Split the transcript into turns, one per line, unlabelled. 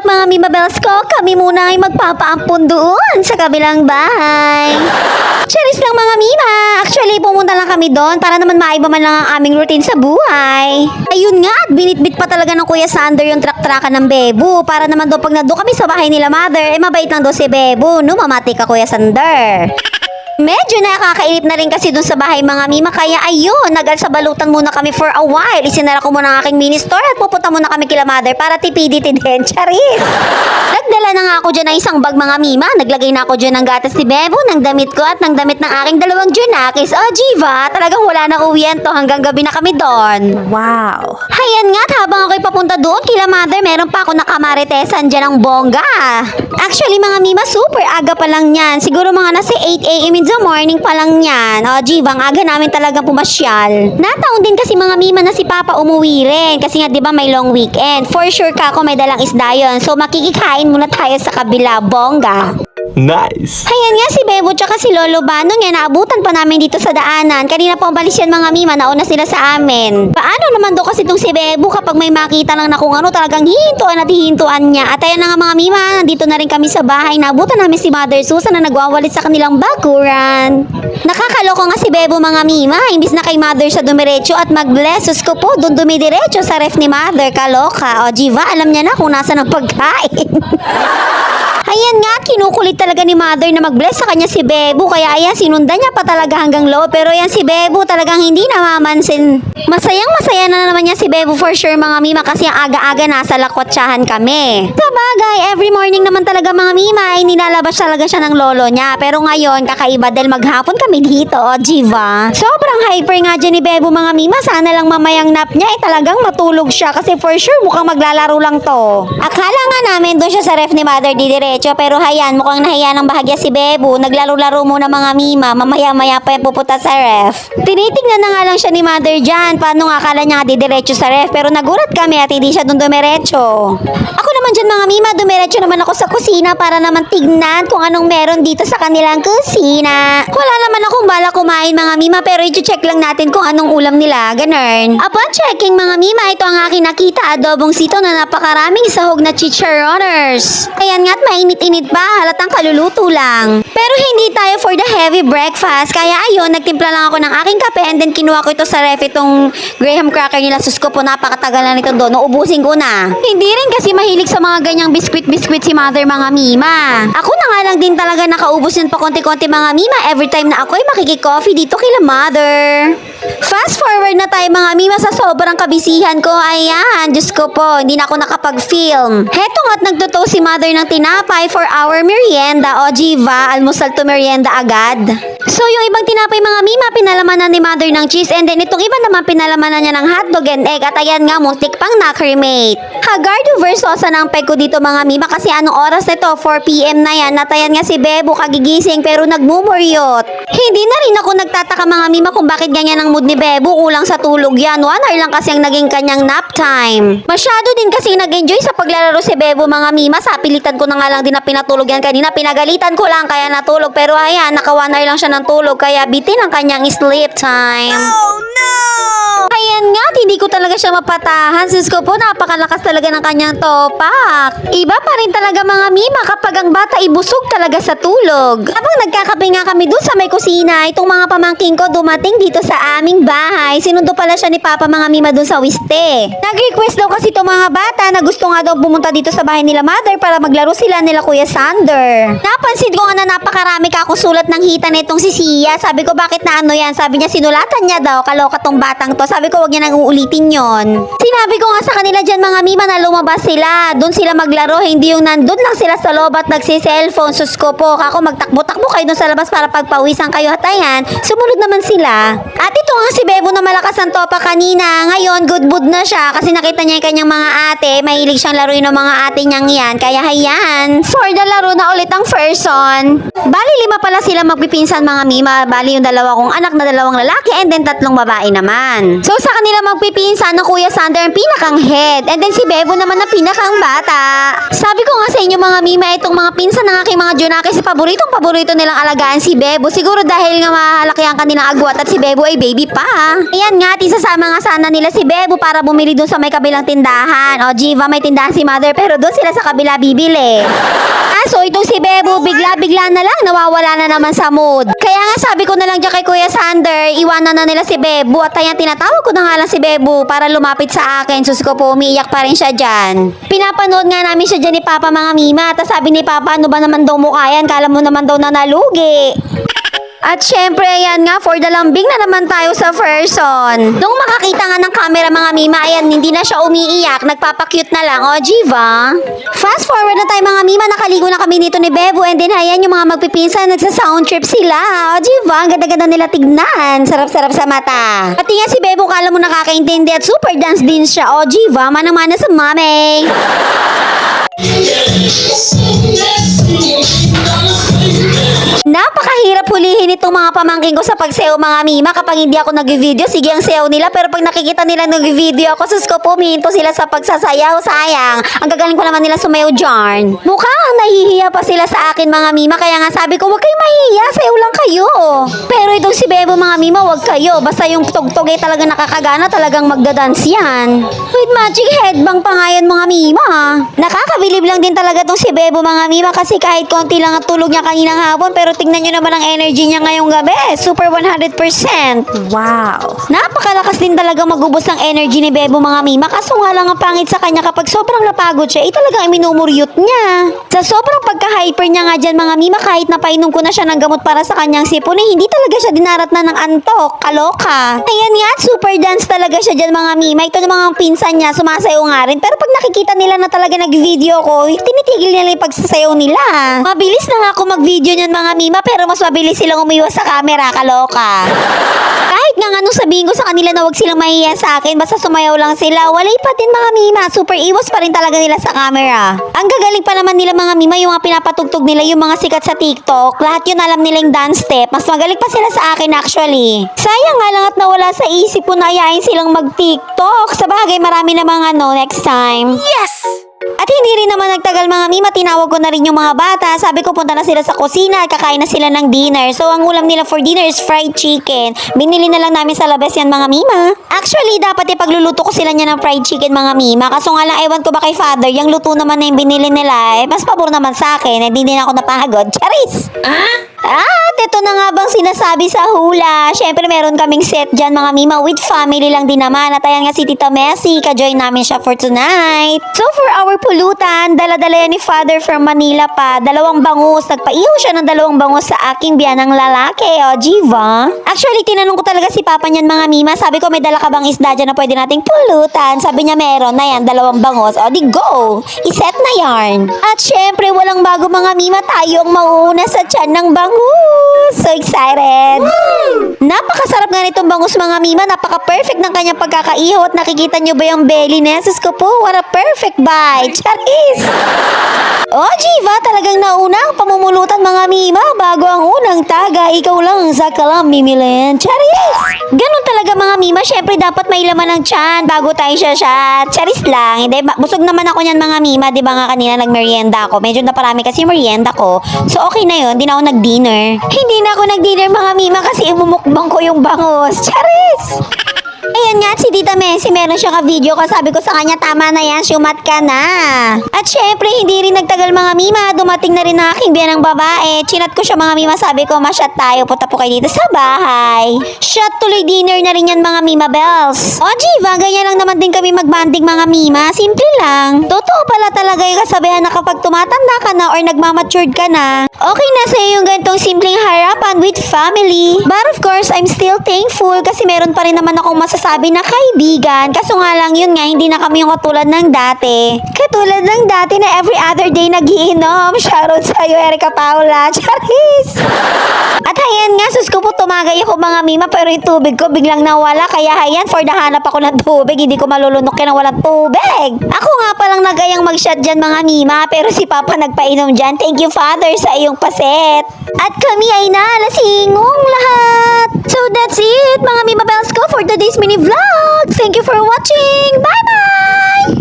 up mga Mimabels ko? Kami muna ay magpapaampun doon sa kabilang bahay. Charis lang mga Mima. Actually, pumunta lang kami doon para naman maiba man lang ang aming routine sa buhay. Ayun nga, at binitbit pa talaga ng Kuya Sander yung truck-truckan ng Bebo. Para naman doon pag nandun kami sa bahay nila Mother, mabait lang doon si Bebo. No, mamati ka Kuya Sander. Medyo nakakainip na rin kasi dun sa bahay mga Mima, kaya ayun, nag-alsabalutan muna kami for a while. Isinara ko muna ang aking mini store at pupunta muna kami kila Mother para tipidity din. Charis! Nagdala na nga ako dyan ng isang bag mga Mima. Naglagay na ako dyan ng gatas ni Bebo, ng damit ko at ng damit ng aking dalawang Junakis. Oh, Jiva, talagang wala na uwian to, hanggang gabi na kami doon.
Wow.
Hayan nga, habang ako'y papunta doon kila Mother, meron pa ako nakamaritesan dyan ng bongga. Actually mga Mima, super aga pa lang yan. Siguro mga nasa 8 a.m. in the morning pa lang yan. O, Jiva, ang aga namin talagang pumasyal. Nataon din kasi mga Mima na si Papa umuwi rin. Kasi nga, di ba, may long weekend. For sure ka ako may dalang isda yun. So, makikikain muna tayo sa kabila, bongga.
Nice!
Hayan nga si Bebo tsaka si Lolo Bano nga, naabutan pa namin dito sa daanan. Kanina pa umalis yan mga Mima, nauna sila sa amin. Paano naman do kasi itong si Bebo kapag may makita lang na kung ano, talagang hihintuan at hihintuan niya. At ayan na nga mga Mima, nandito na rin kami sa bahay. Naabutan namin si Mother Susan na nagwawalit sa kanilang bakuran. Nakakaloko nga si Bebo mga Mima, imbis na kay Mother siya dumiretso at mag-blessos ko po, doon dumidiretso sa ref ni Mother. Kaloka. O Jiva, alam niya na kung nasa ng pagkain. Ayan nga, kinukulit talaga ni Mother na mag-bless sa kanya si Bebo. Kaya ayan, sinundan niya pa talaga hanggang loob. Pero ayan si Bebo talagang hindi namamansin. Masayang masaya na naman niya si Bebo for sure mga Mima. Kasi ang aga-aga nasa lakwatsahan kami. Sabagay, every morning naman talaga mga Mima ay nilalabas talaga siya ng lolo niya. Pero ngayon, kakaiba dahil maghapon kami dito, o Jiva. Sobrang hyper nga dyan ni Bebo mga Mima. Sana lang mamayang nap niya ay talagang matulog siya. Kasi for sure mukhang maglalaro lang to. Akala nga namin doon siya sa ref ni Mother didiretso. Pero hayan, mukhang nahiya ng bahagya si Bebo. Naglaro-laro muna mga Mima. Mamaya-maya pa yung pupunta sa ref. Tinitignan na nga lang siya ni Mother dyan. Paano nga akala niya didiretso sa ref. Pero nagulat kami at hindi siya doon dumiretso. Ako naman dyan mga Mima, dumiretso naman ako sa kusina para naman tignan kung anong meron dito sa kanilang kusina. Wala naman akong bala kumain mga Mima, pero i-check lang natin kung anong ulam nila. Ganun. Upon checking mga Mima, ito ang aking nakita. Adobong sito na napakaraming sahog na chicharroners. Ayan nga't mainit-init pa, halatang kaluluto lang. Pero hindi tayo for the heavy breakfast. Kaya ayun, nagtimpla lang ako ng aking kape and then kinuha ko ito sa ref, itong graham cracker nila. Sus ko po, napakatagal na nito doon. Uubusin ko na. Hindi rin kasi mahilig sa mga ganyang biskwit-biskwit si Mother mga Mima. Ako na nga lang din talaga nakaubos yun pa konti-konti mga Mima every time na ako'y makikikoffee dito kila Mother. Fast forward na tayo mga Mima sa sobrang kabisihan ko. Ayan, Diyos ko po, hindi na ako nakapag-film. Heto nga't nagtotoo si Mother ng tinapay for our merienda. O Jiva, almusal to merienda agad. So yung ibang tinapay mga Mima, pinalamanan ni Mother ng cheese, and then itong iba naman pinalamanan niya ng hotdog and egg. At ayan nga, muntik pang na-cremate. Hagardo versosa ng peg ko dito mga Mima, kasi anong oras nito? 4 p.m. na yan. At ayan nga si Bebo kagigising pero nagmumuryot. Hindi na rin ako nagtataka mga Mima kung bakit ganyan ang mood ni Bebo. Kulang sa tulog yan. 1 hour lang kasi ang naging kanyang nap time. Masyado din kasi nag-enjoy sa paglalaro si Bebo mga Mima. Sa pilitan ko na nga lang din na pinatulog yan kanina. Pinagalitan ko lang kaya natulog. Pero ayan, naka 1 hour lang siya ng tulog. Kaya bitin ang kanyang sleep time.
Oh no!
Ayan nga, hindi ko talaga siya mapatahan. Sus ko po, napakalakas talaga ng kanyang topak. Iba pa rin talaga mga Mima kapag ang bata ibusog talaga sa tulog. Habang nagkakape nga kami dun sa may kusina, itong mga pamangking ko dumating dito sa aming bahay. Sinundo pala siya ni Papa mga Mima dun sa Wiste. Nag-request daw kasi itong mga bata na gusto nga daw pumunta dito sa bahay nila Mother para maglaro sila nila Kuya Sander. Napansin ko nga na napakarami kakusulat ng hita nitong si Sia. Sabi ko, bakit na ano yan? Sabi niya, sinulatan niya daw. Kaloka tong batang to. Sabi ko, wag niya nang uulitin yon. Sinabi ko nga sa kanila dyan mga Mima na lumabas sila. Doon sila maglaro. Hindi yung nandun lang sila sa loob at nagsi-cellphone. Sus ko po. Ako magtakbo-takbo kayo doon sa labas para pagpawisan kayo. At ayan, sumunod naman sila. At ito nga si Bebo na malakas ang topa kanina. Ngayon, good mood na siya kasi nakita niya yung kanyang mga ate. Mahilig siyang laruin ng mga ate niyang yan. Kaya hayan, for the laro na ulit ang person. Bali 5 pala sila magpipinsan mga Mima. Bali yung 2 kong anak na 2 lalaki and then 3 babae naman. So sa kanila may pinsan na Kuya Sander ang pinakang head. And then si Bebo naman na pinakang bata. Sabi ko nga sa inyo mga mima, itong mga pinsan ng aking mga Junaki, si paborito nilang alagaan si Bebo. Siguro dahil nga mahalaki ang kanilang agwat at si Bebo ay baby pa. Ayan nga, at isasama nga sana nila si Bebo para bumili dun sa may kabilang tindahan. O Jiva, may tindahan si Mother pero doon sila sa kabila bibili. So itong si Bebo, bigla-bigla na lang, nawawala na naman sa mood. Kaya nga sabi ko na lang dyan kay Kuya Sander, iwanan na nila si Bebo. At ayan, tinatawag ko na nga lang si Bebo para lumapit sa akin. Sus ko po, umiiyak pa rin siya dyan. Pinapanood nga namin siya dyan ni Papa mga mima. Tapos sabi ni Papa, ano ba naman daw mukha yan? Kala mo naman daw na nalugi. At syempre, ayan nga, for the lambing na naman tayo sa person. Nung makakita nga ng camera mga mima, ayan, hindi na siya umiiyak, nagpapakyut na lang. O, Jiva? Fast forward na tayo mga mima, nakaligo na kami dito ni Bebo. And then, ayan, yung mga magpipinsan, nagsa-sound trip sila. O, Jiva, ang ganda-ganda nila tignan. Sarap-sarap sa mata. Pati nga si Bebo, kala mo nakakaintindi at super dance din siya. O, Jiva, manang-mana sa mami. Napakahirap hulihin itong mga pamangking ko sa pagsayaw mga mima kapag hindi ako nag-video. Sige ang sayaw nila pero pag nakikita nila nag-video ako, sus ko puminto sila sa pagsasayaw. Sayang, ang gagaling ko naman nila sumayaw dyan. Mukhang nahihiya pa sila sa akin mga mima, kaya nga sabi ko huwag kayong mahihiya, sayaw lang kayo. Pero itong si Bebo mga mima, huwag kayo. Basta yung tugtog ay talagang nakakagana, talagang magdadance yan. With magic headbang pa nga yan mga mima. Nakakabilib lang din talaga itong si Bebo mga mima kasi kahit konti lang at tulog niya kaninang hapon pero tingnan nyo naman ang energy niya ngayong gabi. Super 100%. Wow. Napakalakas din talaga magubos ng energy ni Bebo mga mima. Kaso nga lang ang pangit sa kanya kapag sobrang napagod siya, talagang minumuryot niya. Sa sobrang pagka-hyper niya nga dyan mga mima, kahit napainom ko na siya ng gamot para sa kanyang sipon, hindi talaga siya dinarat na ng antok. Kaloka. Ayan nga, super dance talaga siya dyan mga mima. Ito ng mga pinsan niya, sumasayaw nga rin. Pero pag nakikita nila na talaga nag-video ko, tinitigil nila yung pagsasayaw nila. Mabilis na nga ako mag-video niyan mga mima, pero mas mabilis silang umiwas sa camera, kaloka. Kahit nga nung sabihin ko sa kanila na wag silang mahiya sa akin, basta sumayaw lang sila, walay pa din mga mima, super iwas pa rin talaga nila sa camera. Ang gagaling pa naman nila mga mima, yung mga pinapatugtog nila, yung mga sikat sa TikTok, lahat yun alam nila yung dance step, mas magaling pa sila sa akin actually. Sayang nga lang at nawala sa isip ko na ayayin silang mag-TikTok. Sa bagay, marami namang next time. Yes! At hindi rin naman nagtagal mga mima, tinawag ko na rin yung mga bata. Sabi ko punta na sila sa kusina at kakain na sila ng dinner. So ang ulam nila for dinner is fried chicken. Binili na lang namin sa labas yan mga mima. Actually dapat ipagluluto ko sila niya ng fried chicken mga mima. Kaso nga lang ewan ko ba kay father, yung luto naman na yung binili nila mas pabor naman sa akin. Hindi din ako napagod. Charis! At ito na nga bang sinasabi sa hula. Syempre meron kaming set dyan mga mima, with family lang din naman. At ayan nga si Tita Messi, ka-join namin siya for tonight. So for our pulutan, dala-dala yan ni Father from Manila pa. 2 bangus, nagpaihaw siya ng 2 bangus sa aking biyanang lalaki. O, Jiva? Actually, tinanong ko talaga si Papa niyan mga mima. Sabi ko may dala ka bang isda dyan na pwede nating pulutan? Sabi niya meron na yan, 2 bangus. O, di go! Iset na yarn. At syempre, walang bago mga mima, tayo ang mauuna sa tiyan ng bangus. So excited! Woo! Napakasarap nga nitong bangus mga mima. Napaka-perfect ng kanyang pagkakaihaw. At nakikita nyo ba yung belly neses ko po? What a perfect bite! Charis! Oh, Jiva, talagang nauna ang pamumulutan mga mima. Bago ang unang taga, ikaw lang sa kalam mimilin. Charis! Ganun talaga mga mima. Syempre dapat may laman ng tiyan bago tayo siya. Charis lang. Hindi, busog naman ako niyan mga mima. Di ba nga kanina nagmerienda ako? Medyo naparami kasi merienda ko. So okay na yun. Di na ako nag-dinner. Hindi na ako nag-dinner mga mima kasi imumukbang ko yung bangus. Charis! Ayan nga, si Tita Messi, meron siya ka-video ko. Sabi ko sa kanya, tama na yan, syumat ka na. At syempre, hindi rin nagtagal mga mima. Dumating na rin ang aking biyanang babae. Chinat ko siya mga mima, sabi ko, ma-shot tayo. Punta po kayo dito sa bahay. Shot tuloy dinner na rin yan mga mima bells. O Jiva, ganyan lang naman din kami magbanding mga mima. Simple lang. Totoo pala talaga yung kasabihan na kapag tumatanda ka na or nagmamatured ka na, okay na sa'yo yung ganitong simpleng harapan with family. But of course, I'm still thankful kasi meron pa rin naman akong masasabi na kaibigan. Kaso nga lang yun nga, hindi na kami yung katulad ng dati. Katulad ng dati na every other day nagiinom. Shoutout sa'yo, Erica Paula. Charis! At ayan nga, sus ko po, tumagay ako mga mima, pero yung tubig ko biglang nawala. Kaya ayan, for the hanap ako ng tubig. Hindi ko malulunok yan ng walang tubig. Ako nga palang nagayang mag-shot dyan mga mima, pero si Papa nagpainom dyan. Thank you, Father, sa iyong paset. At kami ay nalasingong lahat. So that's it, mga mima bells ko for today's mini vlog. vlog. Thank you for watching. Bye-bye!